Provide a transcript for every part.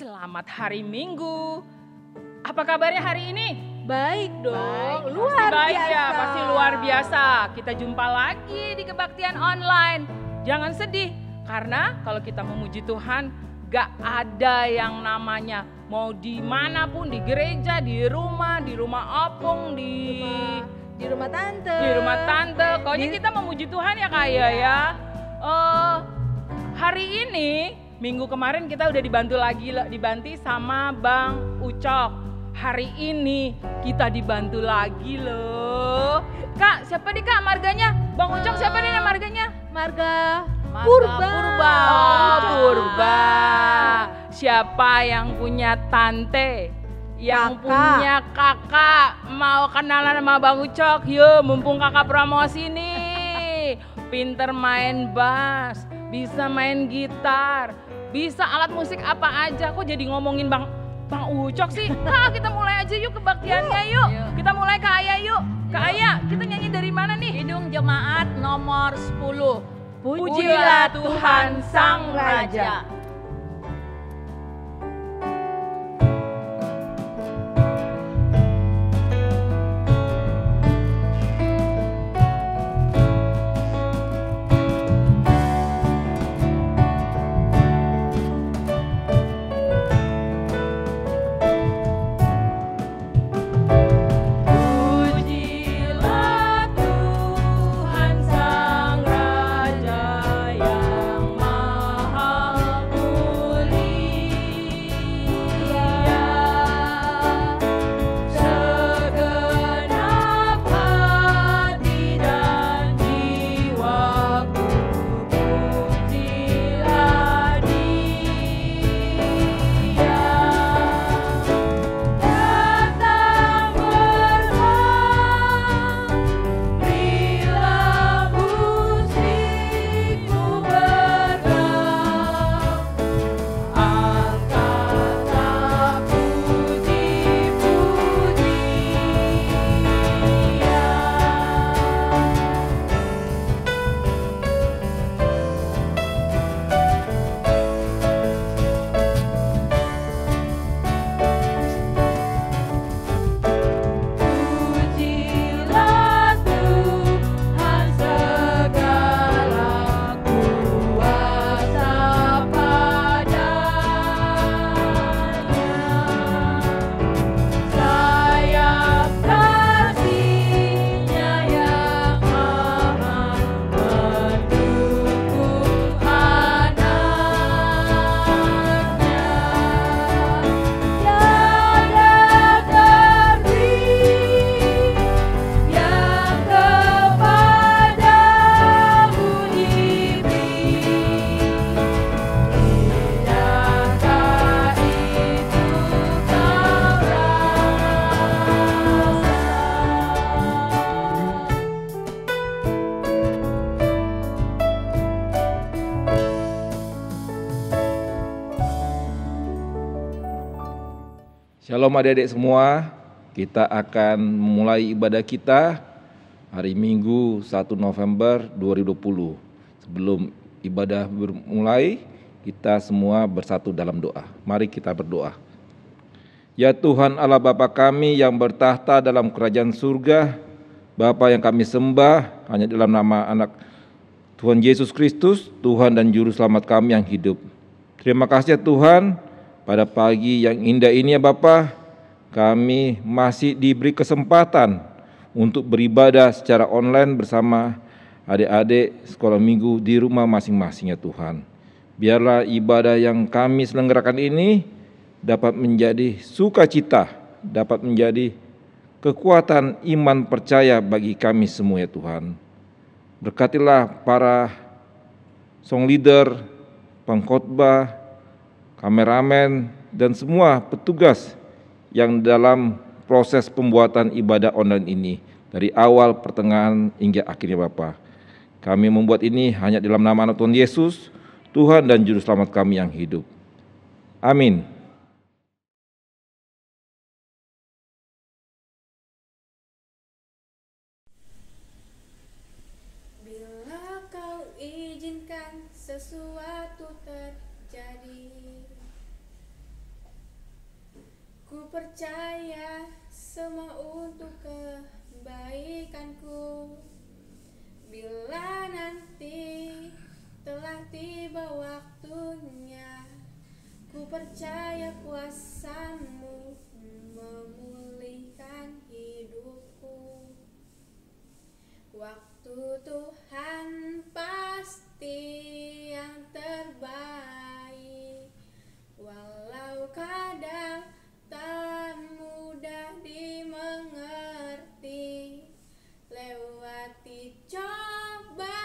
Selamat hari Minggu. Apa kabarnya hari ini? Baik dong, Baik, luar baik biasa. ya, pasti luar biasa. Kita jumpa lagi di kebaktian online. Jangan sedih, karena kalau kita memuji Tuhan, gak ada yang namanya mau dimanapun, di gereja, di rumah opung, di rumah tante. Di rumah tante. Pokoknya kita memuji Tuhan ya Kaya ya. Hari ini, minggu kemarin kita udah dibantu sama Bang Ucok. Hari ini kita dibantu lagi loh. Kak, siapa nih Kak marganya? Bang Ucok siapa nih marganya? Marga Purba. Purba. Siapa yang punya tante? Yang punya kakak mau kenalan sama Bang Ucok? Yuk, mumpung kakak promosi nih. Pinter main bass, bisa main gitar, bisa alat musik apa aja. Kok jadi ngomongin Bang Ucok sih? Kak, kita mulai aja yuk kebaktiannya yuk. Kita mulai Kak Aya yuk. Kak Aya, kita nyanyi dari mana nih? Kidung Jemaat nomor 10. Pujilah Tuhan Sang Raja. Shalom adik-adik semua, kita akan memulai ibadah kita hari Minggu 1 November 2020. Sebelum ibadah bermulai, kita semua bersatu dalam doa. Mari kita berdoa. Ya Tuhan Allah Bapa kami yang bertahta dalam kerajaan surga, Bapa yang kami sembah hanya dalam nama anak Tuhan Yesus Kristus, Tuhan dan Juru Selamat kami yang hidup. Terima kasih ya Tuhan, pada pagi yang indah ini ya Bapa, kami masih diberi kesempatan untuk beribadah secara online bersama adik-adik sekolah minggu di rumah masing-masing ya Tuhan. Biarlah ibadah yang kami selenggarakan ini dapat menjadi sukacita, dapat menjadi kekuatan iman percaya bagi kami semua ya Tuhan. Berkatilah para song leader, pengkhotbah, kameramen, dan semua petugas yang dalam proses pembuatan ibadah online ini dari awal, pertengahan, hingga akhirnya Bapa. Kami membuat ini hanya dalam nama Tuhan Yesus, Tuhan dan Juru Selamat kami yang hidup. Amin. Bila kau izinkan sesuatu terjadi, percaya semua untuk kebaikanku. Bila nanti telah tiba waktunya, ku percaya kuasa-Mu memulihkan hidupku. Waktu Tuhan pasti yang terbaik, walau kadang tak mudah dimengerti. Lewati cobaan,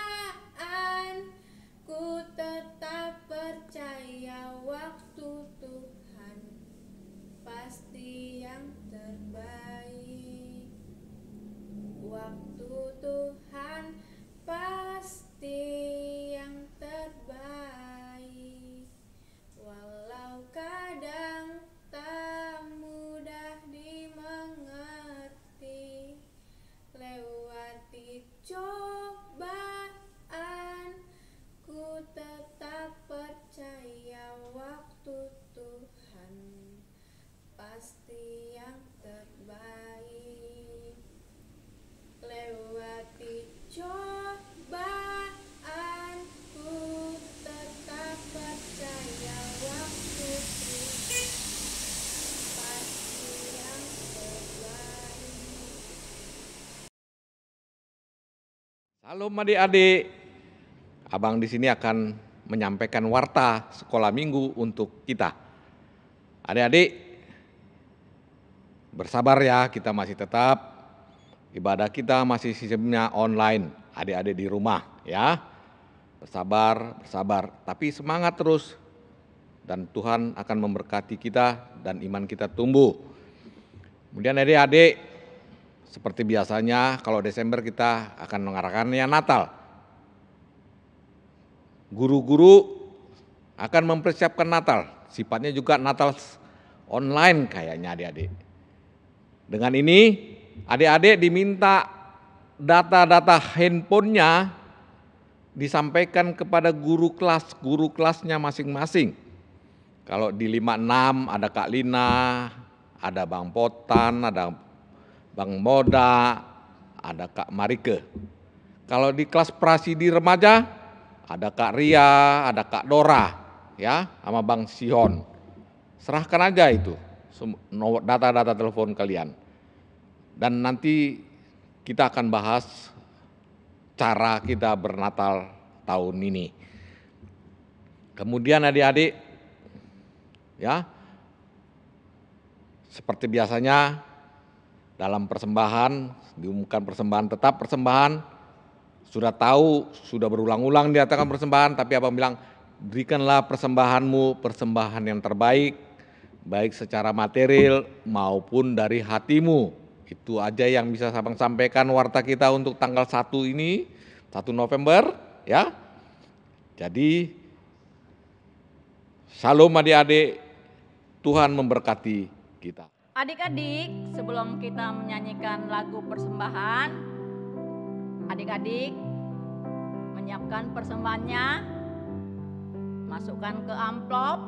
ku tetap percaya waktu Tuhan pasti yang terbaik. Waktu Tuhan pasti yang terbaik, walau kadang tak mudah dimengerti. Lewati cobaan, ku tetap percaya waktu Tuhan pasti yang terbaik. Lewati cobaan, ku tetap percaya waktu Tuhan pasti yang terbaik. Salam adik-adik. Abang di sini akan menyampaikan warta sekolah minggu untuk kita. Adik-adik, bersabar ya, kita masih tetap ibadah kita masih sistemnya online. Adik-adik di rumah ya. Bersabar, tapi semangat terus. Dan Tuhan akan memberkati kita dan iman kita tumbuh. Kemudian adik-adik, seperti biasanya kalau Desember kita akan mengarakannya Natal. Guru-guru akan mempersiapkan Natal, sifatnya juga Natal online kayaknya adik-adik. Dengan ini adik-adik diminta data-data handphonenya disampaikan kepada guru kelasnya masing-masing. Kalau di 56 ada Kak Lina, ada Bang Potan, ada Bang Moda, ada Kak Marike. Kalau di kelas prasidi remaja ada Kak Ria, ada Kak Dora, ya, sama Bang Sion. Serahkan aja itu data-data telepon kalian. Dan nanti kita akan bahas cara kita bernatal tahun ini. Kemudian adik-adik, ya, seperti biasanya dalam persembahan, diumumkan persembahan, tetap persembahan. Sudah tahu, sudah berulang-ulang diatakan persembahan, tapi abang bilang berikanlah persembahanmu, persembahan yang terbaik, baik secara material maupun dari hatimu. Itu aja yang bisa abang sampaikan warta kita untuk tanggal 1 ini, 1 November ya. Jadi shalom adik-adik, Tuhan memberkati kita. Adik-adik, sebelum kita menyanyikan lagu persembahan, adik-adik menyiapkan persembahannya, masukkan ke amplop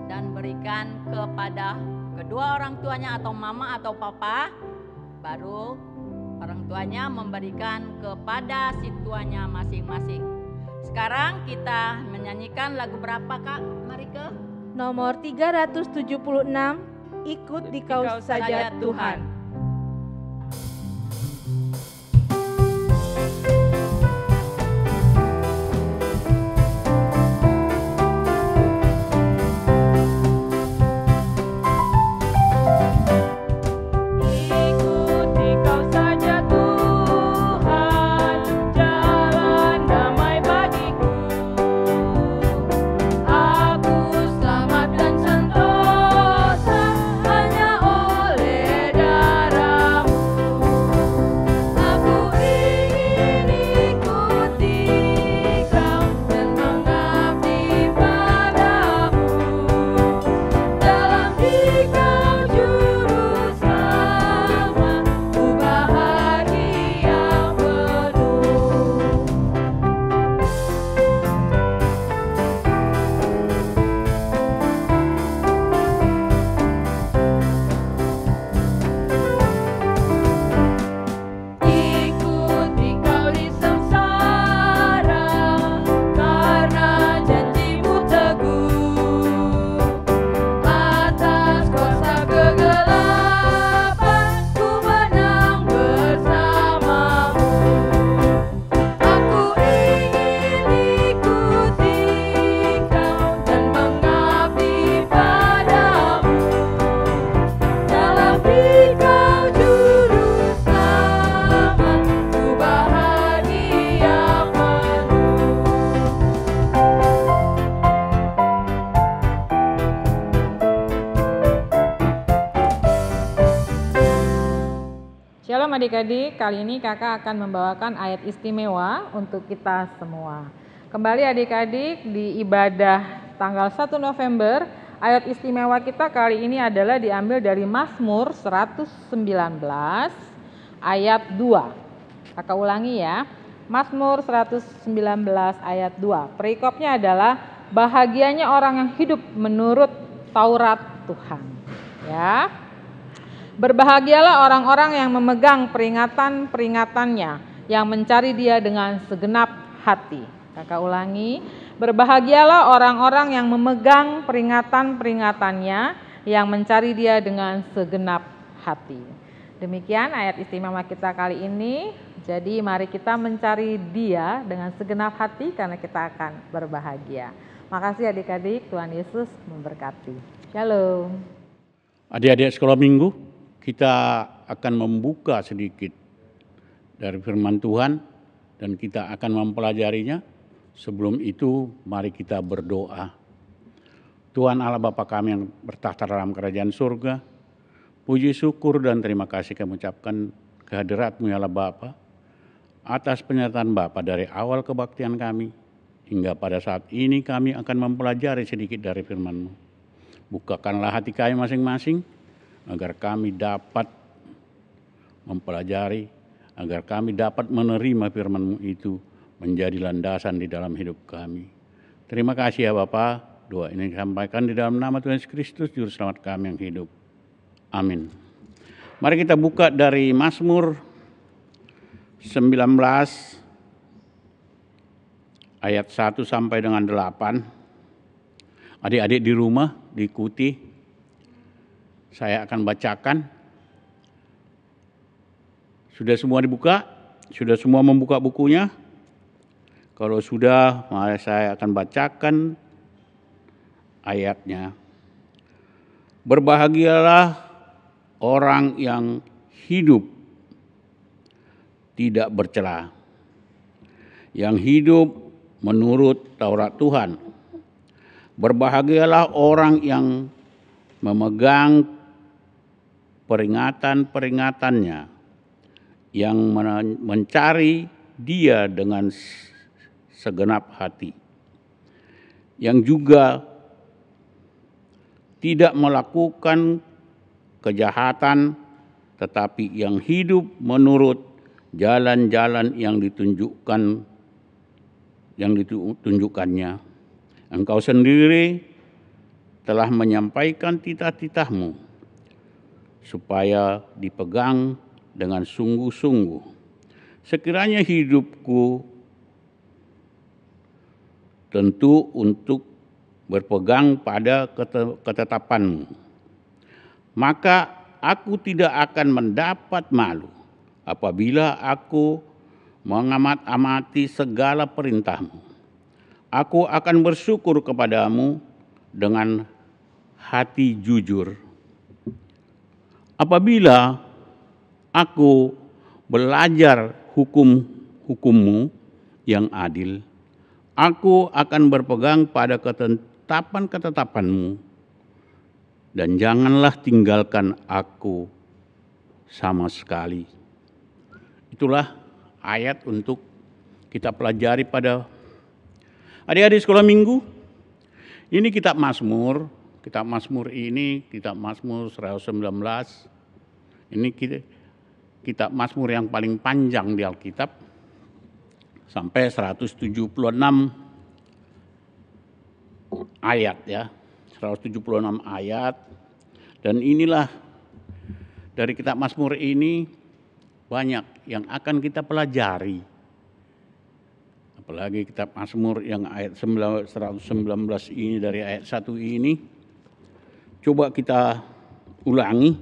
dan berikan kepada kedua orang tuanya atau mama atau papa. Baru orang tuanya memberikan kepada si tuanya masing-masing. Sekarang kita menyanyikan lagu berapa Kak Marike? Nomor 376, ikut dikau saja Tuhan. Aku selamat dan sentosa hanya oleh Shalom adik-adik, kali ini kakak akan membawakan ayat istimewa untuk kita semua. Kembali adik-adik di ibadah tanggal 1 November, ayat istimewa kita kali ini adalah diambil dari Mazmur 119 ayat 2. Kakak ulangi ya, Mazmur 119 ayat 2. Perikopnya adalah bahagianya orang yang hidup menurut Taurat Tuhan. Ya. Berbahagialah orang-orang yang memegang peringatan-peringatannya, yang mencari Dia dengan segenap hati. Kakak ulangi, berbahagialah orang-orang yang memegang peringatan-peringatannya, yang mencari Dia dengan segenap hati. Demikian ayat istimewa kita kali ini. Jadi mari kita mencari Dia dengan segenap hati karena kita akan berbahagia. Makasih adik-adik, Tuhan Yesus memberkati. Shalom. Adik-adik sekolah minggu, kita akan membuka sedikit dari firman Tuhan dan kita akan mempelajarinya. Sebelum itu mari kita berdoa. Tuhan Allah Bapa kami yang bertahta dalam kerajaan surga, puji syukur dan terima kasih kami ucapkan kehadirat-Mu ya Allah Bapa, atas penyertaan Bapa dari awal kebaktian kami hingga pada saat ini kami akan mempelajari sedikit dari firman-Mu. Bukakanlah hati kami masing-masing agar kami dapat mempelajari, agar kami dapat menerima firman-Mu itu menjadi landasan di dalam hidup kami. Terima kasih ya Bapa, doa ini disampaikan di dalam nama Tuhan Yesus Kristus, Juru Selamat kami yang hidup. Amin. Mari kita buka dari Mazmur 19 ayat 1 sampai dengan 8. Adik-adik di rumah diikuti. Saya akan bacakan. Sudah semua dibuka? Sudah semua membuka bukunya? Kalau sudah, mari saya akan bacakan ayatnya. Berbahagialah orang yang hidup tidak bercela, yang hidup menurut Taurat Tuhan. Berbahagialah orang yang memegang peringatan-peringatannya, yang mencari Dia dengan segenap hati, yang juga tidak melakukan kejahatan, tetapi yang hidup menurut jalan-jalan yang ditunjukkannya. Engkau sendiri telah menyampaikan titah-titah-Mu supaya dipegang dengan sungguh-sungguh. Sekiranya hidupku tentu untuk berpegang pada ketetapan-Mu, maka aku tidak akan mendapat malu apabila aku mengamat-amati segala perintah-Mu. Aku akan bersyukur kepadamu dengan hati jujur. Apabila aku belajar hukum-Mu yang adil, aku akan berpegang pada ketetapan-ketetapan-Mu, dan janganlah tinggalkan aku sama sekali. Itulah ayat untuk kita pelajari pada adik-adik sekolah minggu. Ini kitab Mazmur. Kitab Mazmur ini, kitab Mazmur 119. Ini kitab Mazmur yang paling panjang di Alkitab. Sampai 176 ayat ya. 176 ayat. Dan inilah dari kitab Mazmur ini banyak yang akan kita pelajari. Apalagi kitab Mazmur yang ayat 119 ini, dari ayat 1 ini. Coba kita ulangi.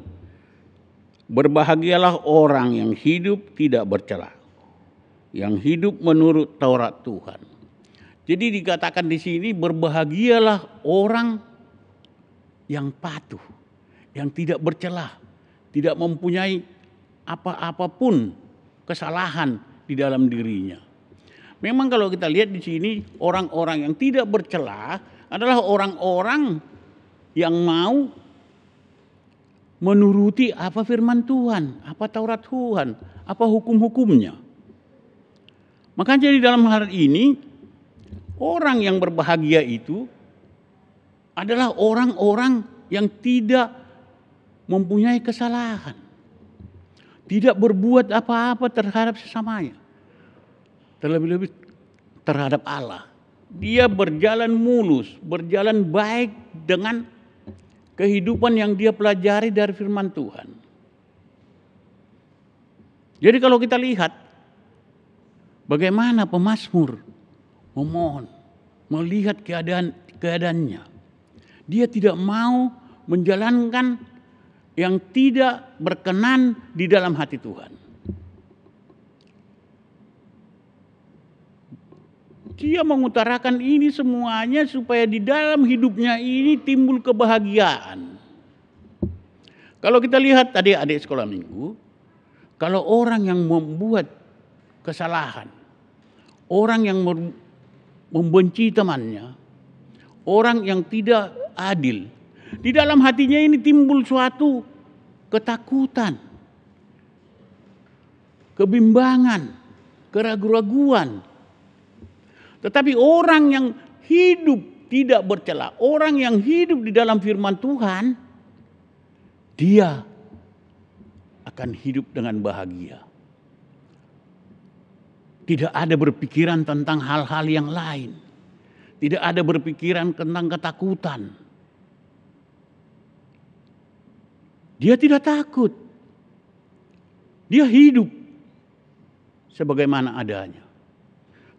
Berbahagialah orang yang hidup tidak bercela, yang hidup menurut Taurat Tuhan. Jadi dikatakan di sini, berbahagialah orang yang patuh, yang tidak bercela, tidak mempunyai apa-apapun kesalahan di dalam dirinya. Memang kalau kita lihat di sini, orang-orang yang tidak bercela adalah orang-orang yang mau menuruti apa firman Tuhan, apa Taurat Tuhan, apa hukum-hukumnya. Makanya di dalam hal ini, orang yang berbahagia itu adalah orang-orang yang tidak mempunyai kesalahan. Tidak berbuat apa-apa terhadap sesamanya. Terlebih-lebih terhadap Allah. Dia berjalan mulus, berjalan baik dengan kehidupan yang dia pelajari dari firman Tuhan. Jadi kalau kita lihat bagaimana pemazmur memohon, melihat keadaannya. Dia tidak mau menjalankan yang tidak berkenan di dalam hati Tuhan. Dia mengutarakan ini semuanya supaya di dalam hidupnya ini timbul kebahagiaan. Kalau kita lihat adik-adik sekolah minggu, kalau orang yang membuat kesalahan, orang yang membenci temannya, orang yang tidak adil, di dalam hatinya ini timbul suatu ketakutan, kebimbangan, keraguan-raguan. Tetapi orang yang hidup tidak bercela, orang yang hidup di dalam firman Tuhan, dia akan hidup dengan bahagia. Tidak ada berpikiran tentang hal-hal yang lain. Tidak ada berpikiran tentang ketakutan. Dia tidak takut. Dia hidup sebagaimana adanya.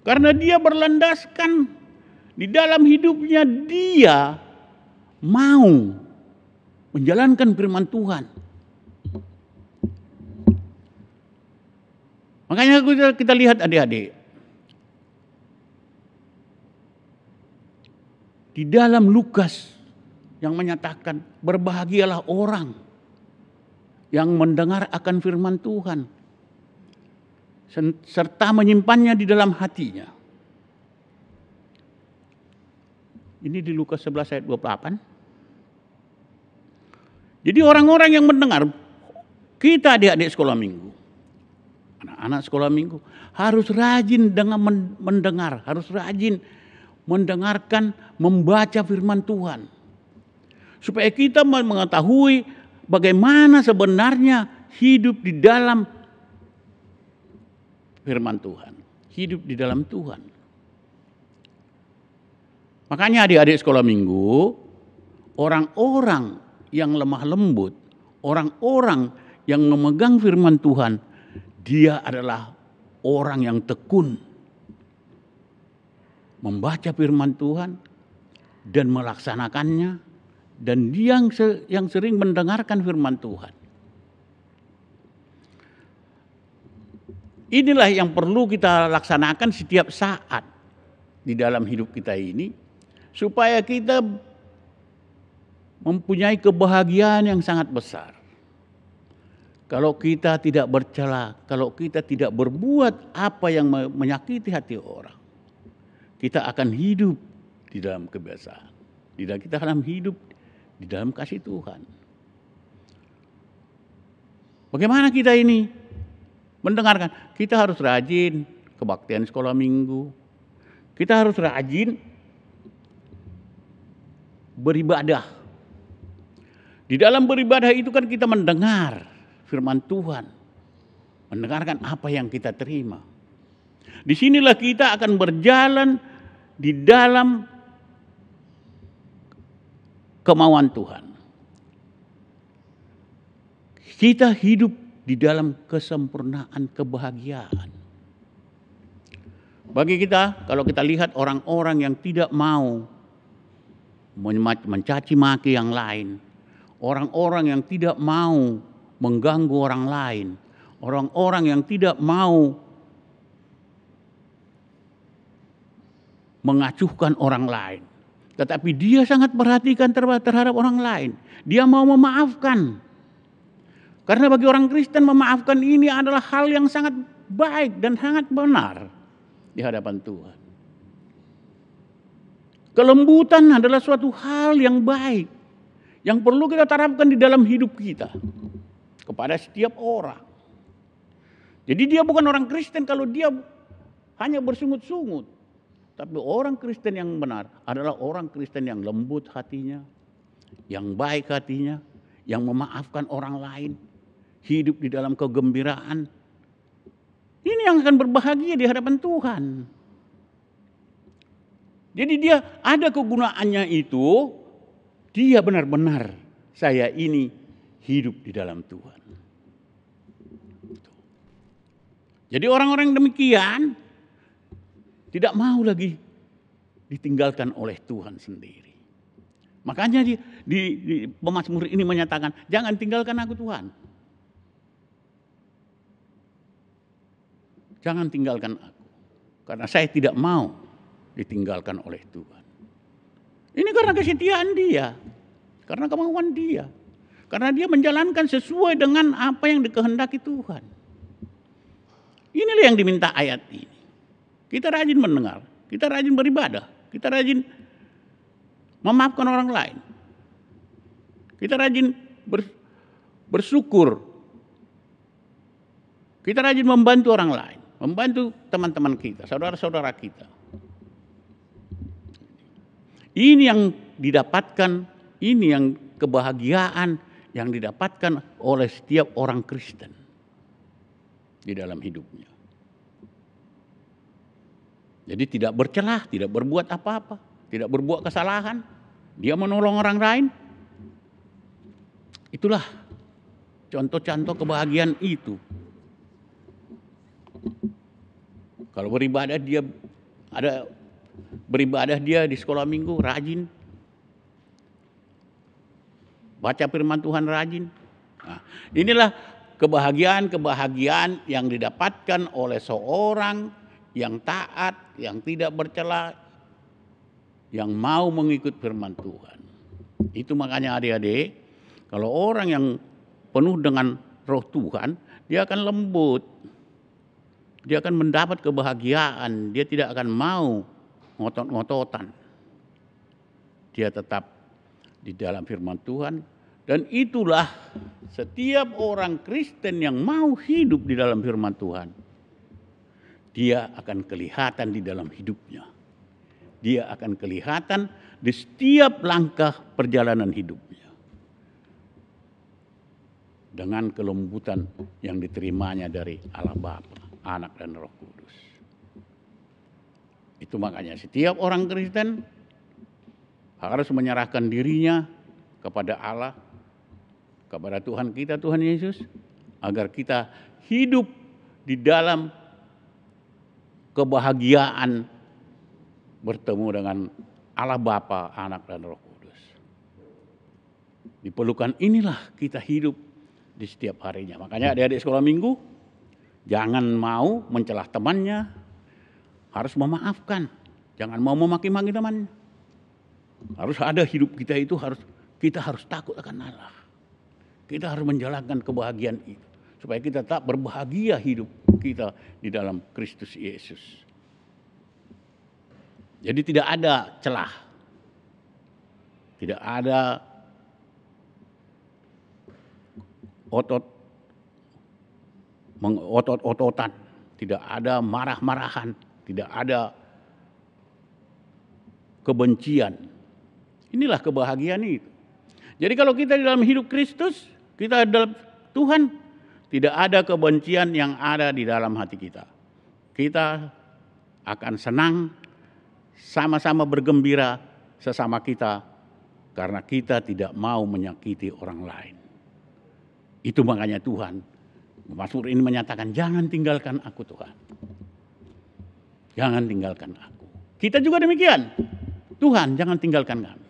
Karena dia berlandaskan di dalam hidupnya, dia mau menjalankan firman Tuhan. Makanya kita lihat adik-adik. Di dalam Lukas yang menyatakan berbahagialah orang yang mendengar akan firman Tuhan serta menyimpannya di dalam hatinya. Ini di Lukas 11 ayat 28. Jadi orang-orang yang mendengar, kita adik-adik sekolah minggu, anak-anak sekolah minggu harus rajin dengan mendengar, harus rajin mendengarkan, membaca firman Tuhan. Supaya kita mengetahui bagaimana sebenarnya hidup di dalam firman Tuhan, hidup di dalam Tuhan. Makanya adik-adik sekolah minggu, orang-orang yang lemah lembut, orang-orang yang memegang firman Tuhan, dia adalah orang yang tekun membaca firman Tuhan dan melaksanakannya, dan dia yang sering mendengarkan firman Tuhan. Inilah yang perlu kita laksanakan setiap saat di dalam hidup kita ini, supaya kita mempunyai kebahagiaan yang sangat besar. Kalau kita tidak bercela, kalau kita tidak berbuat apa yang menyakiti hati orang, kita akan hidup di dalam kebiasaan. Kita akan hidup di dalam kasih Tuhan. Bagaimana kita ini mendengarkan? Kita harus rajin kebaktian sekolah minggu. Kita harus rajin beribadah. Di dalam beribadah itu kan kita mendengar firman Tuhan. Mendengarkan apa yang kita terima. Disinilah kita akan berjalan di dalam kemauan Tuhan. Kita hidup di dalam kesempurnaan kebahagiaan. Bagi kita, kalau kita lihat orang-orang yang tidak mau mencaci maki yang lain, orang-orang yang tidak mau mengganggu orang lain, orang-orang yang tidak mau mengacuhkan orang lain, tetapi dia sangat perhatikan terhadap orang lain. Dia mau memaafkan. Karena bagi orang Kristen memaafkan ini adalah hal yang sangat baik dan sangat benar di hadapan Tuhan. Kelembutan adalah suatu hal yang baik, yang perlu kita terapkan di dalam hidup kita kepada setiap orang. Jadi dia bukan orang Kristen kalau dia hanya bersungut-sungut. Tapi orang Kristen yang benar adalah orang Kristen yang lembut hatinya, yang baik hatinya, yang memaafkan orang lain, hidup di dalam kegembiraan. Ini yang akan berbahagia di hadapan Tuhan. Jadi dia ada kegunaannya itu, dia benar-benar saya ini hidup di dalam Tuhan. Jadi orang-orang demikian tidak mau lagi ditinggalkan oleh Tuhan sendiri. Makanya di pemazmur ini menyatakan, jangan tinggalkan aku Tuhan. Jangan tinggalkan aku. Karena saya tidak mau ditinggalkan oleh Tuhan. Ini karena kesetiaan dia. Karena kemauan dia. Karena dia menjalankan sesuai dengan apa yang dikehendaki Tuhan. Inilah yang diminta ayat ini. Kita rajin mendengar, kita rajin beribadah, kita rajin memaafkan orang lain. Kita rajin bersyukur. Kita rajin membantu orang lain, membantu teman-teman kita, saudara-saudara kita. Ini yang didapatkan, ini yang kebahagiaan yang didapatkan oleh setiap orang Kristen di dalam hidupnya. Jadi tidak bercelah, tidak berbuat apa-apa, tidak berbuat kesalahan. Dia menolong orang lain. Itulah contoh-contoh kebahagiaan itu. Kalau beribadah dia di sekolah minggu rajin. Baca firman Tuhan rajin. Nah, inilah kebahagiaan yang didapatkan oleh seorang yang taat, yang tidak bercela, yang mau mengikut firman Tuhan. Itu makanya adik-adik, kalau orang yang penuh dengan roh Tuhan, dia akan lembut. Dia akan mendapat kebahagiaan, dia tidak akan mau ngotot-ngototan. Dia tetap di dalam firman Tuhan, dan itulah setiap orang Kristen yang mau hidup di dalam firman Tuhan. Dia akan kelihatan di dalam hidupnya. Dia akan kelihatan di setiap langkah perjalanan hidupnya. Dengan kelembutan yang diterimanya dari Allah Bapa, Anak dan Roh Kudus. Itu makanya setiap orang Kristen harus menyerahkan dirinya kepada Allah, kepada Tuhan kita, Tuhan Yesus, agar kita hidup di dalam kebahagiaan bertemu dengan Allah Bapa, Anak dan Roh Kudus. Di pelukan inilah kita hidup di setiap harinya. Makanya adik-adik sekolah minggu jangan mau mencelah temannya, harus memaafkan. Jangan mau memaki-maki temannya. Harus ada hidup kita itu kita harus takut akan Allah. Kita harus menjalankan kebahagiaan itu supaya kita tetap berbahagia hidup kita di dalam Kristus Yesus. Jadi tidak ada celah. Tidak ada otot-ototan, tidak ada marah-marahan, tidak ada kebencian. Inilah kebahagiaan itu. Jadi kalau kita di dalam hidup Kristus, kita dalam Tuhan, tidak ada kebencian yang ada di dalam hati kita. Kita akan senang, sama-sama bergembira sesama kita, karena kita tidak mau menyakiti orang lain. Itu makanya Tuhan, Mazmur ini menyatakan, jangan tinggalkan aku Tuhan. Jangan tinggalkan aku. Kita juga demikian. Tuhan, jangan tinggalkan kami.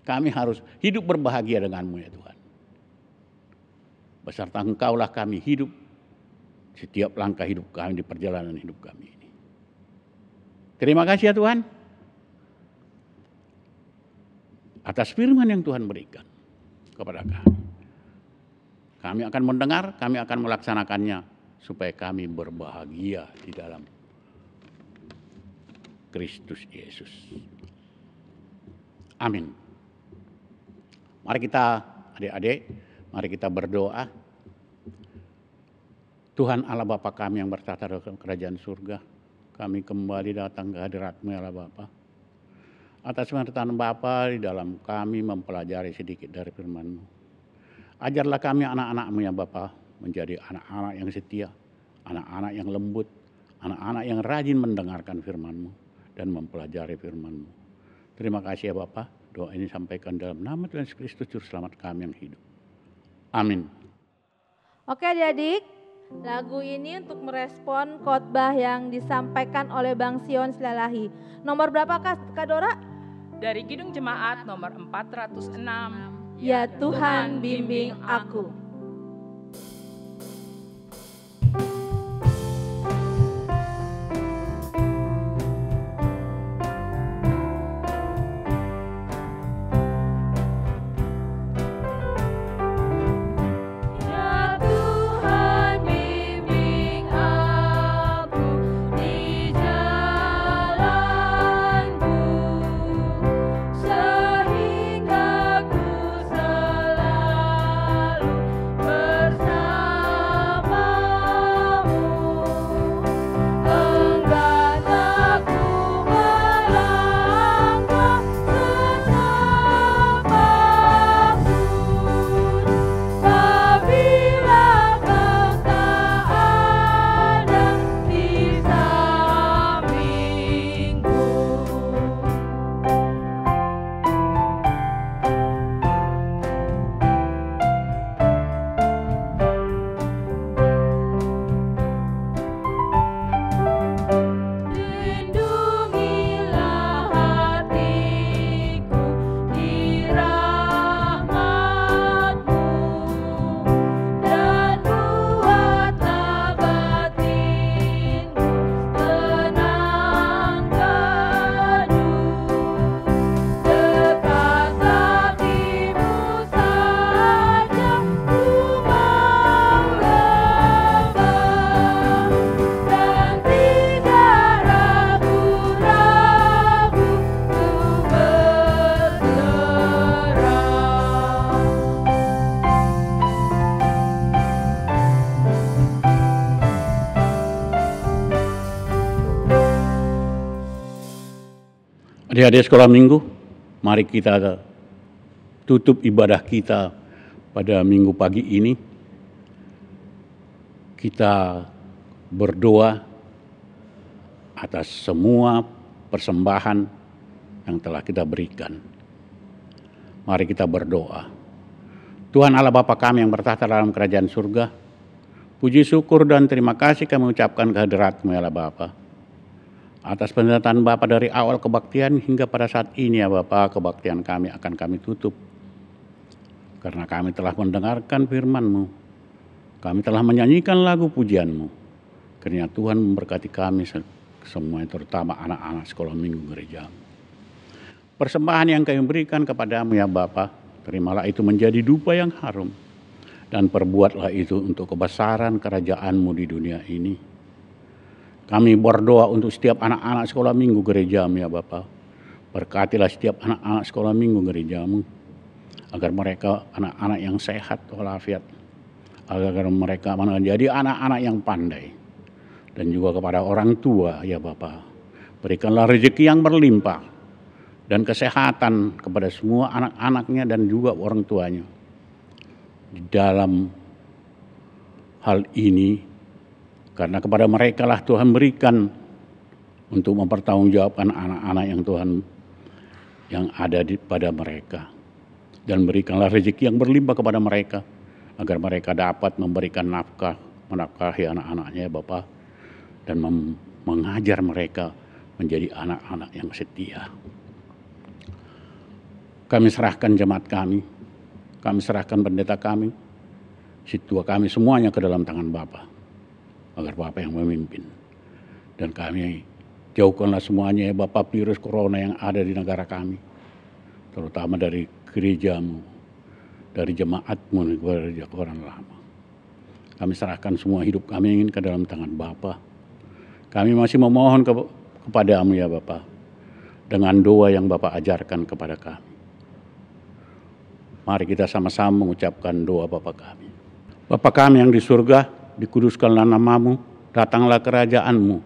Kami harus hidup berbahagia denganmu ya Tuhan. Beserta Engkaulah kami hidup setiap langkah hidup kami di perjalanan hidup kami ini. Terima kasih ya Tuhan atas firman yang Tuhan berikan kepada kami. Kami akan mendengar, kami akan melaksanakannya supaya kami berbahagia di dalam Kristus Yesus. Amin. Mari kita adik-adik, mari kita berdoa. Tuhan Allah Bapa kami yang bertata di kerajaan surga, kami kembali datang ke hadirat-Mu ya Allah Bapa. Atas pengertian Bapa di dalam kami mempelajari sedikit dari firman-Mu. Ajarlah kami anak-anak-Mu ya Bapa menjadi anak-anak yang setia, anak-anak yang lembut, anak-anak yang rajin mendengarkan firman-Mu dan mempelajari firman-Mu. Terima kasih ya Bapa. Doa ini sampaikan dalam nama Tuhan Yesus Kristus Juru Selamat kami yang hidup. Amin. Oke adik-adik, lagu ini untuk merespon khotbah yang disampaikan oleh Bang Sion Silalahi. Nomor berapa Kak Dora? Dari Kidung Jemaat nomor 406. Ya Tuhan bimbing aku. Adik-adik sekolah minggu, mari kita tutup ibadah kita pada minggu pagi ini. Kita berdoa atas semua persembahan yang telah kita berikan. Mari kita berdoa. Tuhan Allah Bapa kami yang bertahta dalam kerajaan surga, puji syukur dan terima kasih kami ucapkan kehadirat-Mu ya Allah Bapa. Atas penyertaan Bapa dari awal kebaktian hingga pada saat ini ya Bapa, kebaktian kami akan kami tutup. Karena kami telah mendengarkan firman-Mu, kami telah menyanyikan lagu pujian-Mu. Kiranya Tuhan memberkati kami semua, terutama anak-anak sekolah minggu gereja. Persembahan yang kami berikan kepada-Mu ya Bapa, terimalah itu menjadi dupa yang harum. Dan perbuatlah itu untuk kebesaran kerajaan-Mu di dunia ini. Kami berdoa untuk setiap anak-anak sekolah minggu gereja-Mu ya Bapa. Berkatilah setiap anak-anak sekolah minggu gereja-Mu. Agar mereka anak-anak yang sehat walafiat. Agar mereka menjadi anak-anak yang pandai. Dan juga kepada orang tua ya Bapa. Berikanlah rezeki yang berlimpah. Dan kesehatan kepada semua anak-anaknya dan juga orang tuanya. Di dalam hal ini, karena kepada mereka lah Tuhan berikan untuk mempertanggungjawabkan anak-anak yang Tuhan yang ada pada mereka. Dan berikanlah rezeki yang berlimpah kepada mereka, agar mereka dapat memberikan nafkah, menafkahi anak-anaknya ya Bapa, dan mengajar mereka menjadi anak-anak yang setia. Kami serahkan jemaat kami serahkan pendeta kami, situa kami semuanya ke dalam tangan Bapa. Agar Bapa yang memimpin. Dan kami jauhkanlah semuanya ya Bapa virus corona yang ada di negara kami. Terutama dari gereja-Mu, dari jemaat-Mu, gereja orang lama. Kami serahkan semua hidup kami ingin ke dalam tangan Bapa. Kami masih memohon kepada-Mu ya Bapa. Dengan doa yang Bapa ajarkan kepada kami. Mari kita sama-sama mengucapkan doa Bapa kami. Bapa kami yang di surga, dikuduskanlah namamu, datanglah kerajaanmu,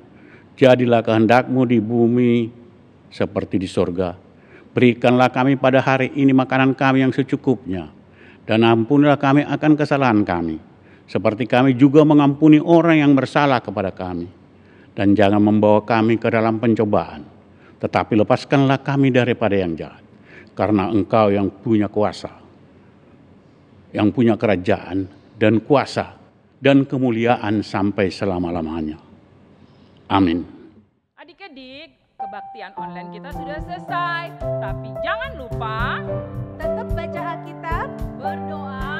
jadilah kehendak-Mu di bumi seperti di surga. Berikanlah kami pada hari ini makanan kami yang secukupnya, dan ampunilah kami akan kesalahan kami, seperti kami juga mengampuni orang yang bersalah kepada kami. Dan jangan membawa kami ke dalam pencobaan, tetapi lepaskanlah kami daripada yang jahat. Karena Engkau yang punya kuasa, yang punya kerajaan dan kuasa dan kemuliaan sampai selama-lamanya. Amin. Adik-adik, kebaktian online kita sudah selesai. Tapi jangan lupa Tetap baca Alkitab, Berdoa